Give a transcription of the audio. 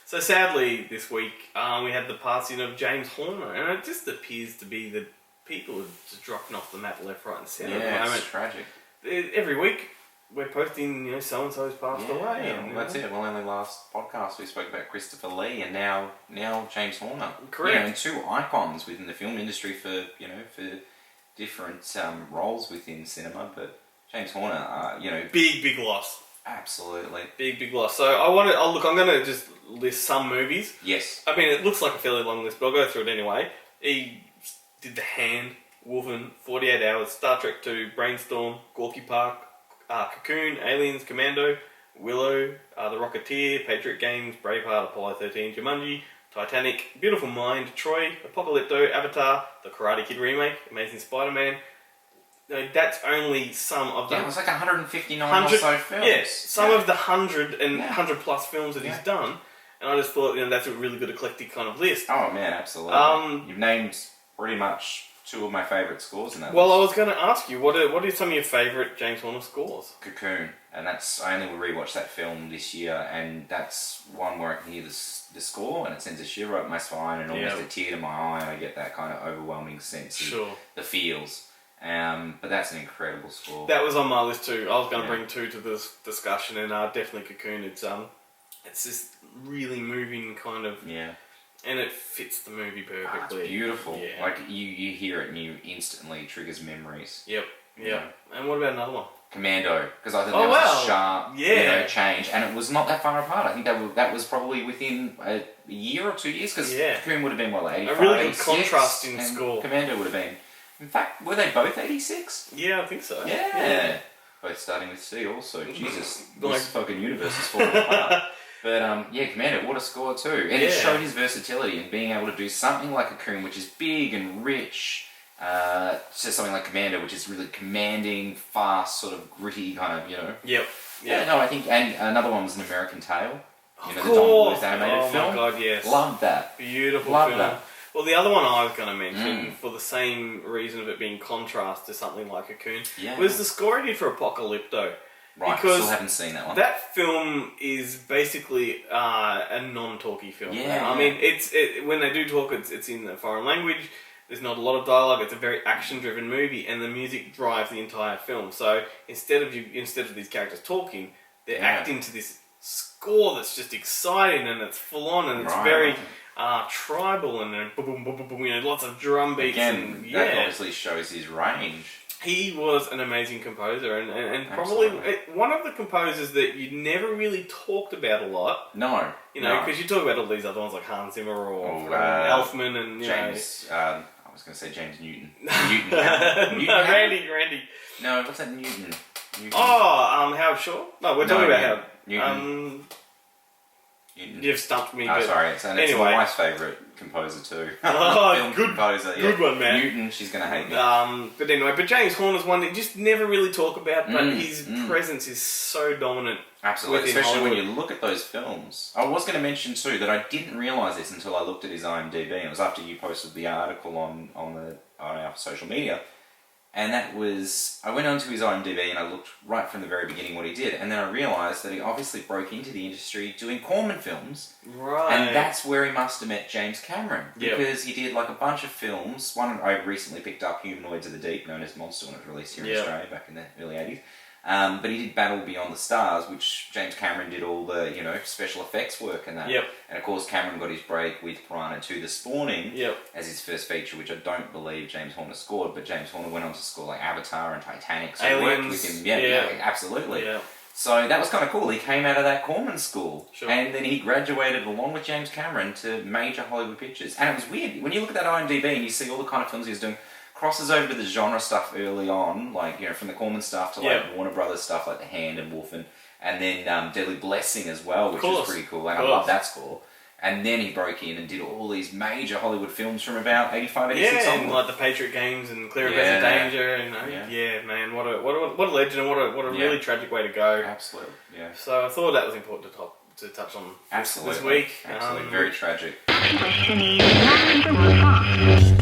So sadly, this week we had the passing of James Horner, and it just appears to be that people are just dropping off the map left, right, and centre at the moment. It's tragic. Every week we're posting, so and so's passed away. Yeah, And, that's it. Well, only last podcast we spoke about Christopher Lee, and now James Horner. Correct. And two icons within the film industry for different roles within cinema, but James Horner, big loss. Absolutely. Big loss. So I'm going to just list some movies. Yes. I mean, it looks like a fairly long list, but I'll go through it anyway. He did The Hand, Wolfen, 48 Hours, Star Trek 2, Brainstorm, Gorky Park, Cocoon, Aliens, Commando, Willow, The Rocketeer, Patriot Games, Braveheart, Apollo 13, Jumanji, Titanic, Beautiful Mind, Troy, Apocalypto, Avatar, The Karate Kid remake, Amazing Spider-Man. That's only some of the... Yeah, it was like 159 or so films. Yes, some of the 100 plus films that he's done. And I just thought, that's a really good eclectic kind of list. Oh man, absolutely. You've named pretty much two of my favourite scores in that list. I was going to ask you, what are some of your favourite James Horner scores? Cocoon. And I only rewatched that film this year, and that's one where I can hear the score, and it sends a shiver up my spine and almost a tear to my eye, and I get that kind of overwhelming sense of the feels. But that's an incredible score. That was on my list too. I was going to bring two to this discussion, and definitely Cocoon. It's this really moving kind of... Yeah. And it fits the movie perfectly. It's beautiful. Yeah. Like, you hear it and you instantly triggers memories. Yep. Yeah. And what about another one? Commando, because I think that was a sharp change, and it was not that far apart. I think that was probably within a year or 2 years, because Cocoon would have been, 85, a really good 86, contrasting and score. Commando would have been... In fact, were they both 86? Yeah, I think so. Yeah. Both starting with C also. Jesus, this fucking universe is falling apart. But Commando, what a score too. And it showed his versatility in being able to do something like Cocoon, which is big and rich, to something like Commando, which is really commanding, fast, sort of gritty kind of, Yep. Yeah, no, I think, and another one was An American Tail. The Don Bluth animated film. Oh my god, yes. Loved that. Beautiful Loved film. that. Well, the other one I was going to mention, for the same reason of it being contrast to something like Cocoon, was the score he did for Apocalypto. Right, because still haven't seen that one. That film is basically a non-talky film. Yeah. I mean, when they do talk, it's in a foreign language. There's not a lot of dialogue. It's a very action-driven movie, and the music drives the entire film. So instead of these characters talking, they're acting to this score that's just exciting and it's full on and it's very tribal and then boom, boom, boom, boom, lots of drum beats. Again, that obviously shows his range. He was an amazing composer and probably one of the composers that you never really talked about a lot. No. Because you talk about all these other ones like Hans Zimmer or Elfman and James. I was going to say James Newton. Newton. Randy. No, what's that Newton? Howard Shore? No, we're talking about Howard. Newton. You've stumped me. Sorry. It's my wife's favourite composer too. Film composer. Good one, man. Newton, she's going to hate me. But anyway, James Horner's one that you just never really talk about, but his presence is so dominant. Absolutely, especially when you look at those films. I was going to mention too that I didn't realise this until I looked at his IMDb. It was after you posted the article on our social media. And that was, I went onto his IMDb and I looked right from the very beginning what he did, and then I realised that he obviously broke into the industry doing Corman films. Right. And that's where he must have met James Cameron. Because he did like a bunch of films. One I recently picked up, Humanoids of the Deep, known as Monster, when it was released here in Australia back in the early 80s. But he did Battle Beyond the Stars, which James Cameron did all the, special effects work and that. Yep. And of course Cameron got his break with Piranha 2: The Spawning as his first feature, which I don't believe James Horner scored, but James Horner went on to score like Avatar and Titanic, so Aliens, worked with him. Yeah, absolutely. Yeah. So that was kind of cool. He came out of that Corman school, sure. and then he graduated along with James Cameron to major Hollywood pictures. And it was weird, when you look at that IMDb and you see all the kind of films he was doing, crosses over to the genre stuff early on, like, from the Corman stuff to like Warner Brothers stuff like The Hand and Wolfen, and then Deadly Blessing as well, which was pretty cool. Like, I love that score. And then he broke in and did all these major Hollywood films from about 85, 86 onward. And like the Patriot Games and Clear Present Danger, and man, what a legend and what a really tragic way to go. Absolutely, yeah. So I thought that was important to touch on this week. Absolutely, very tragic. Question is,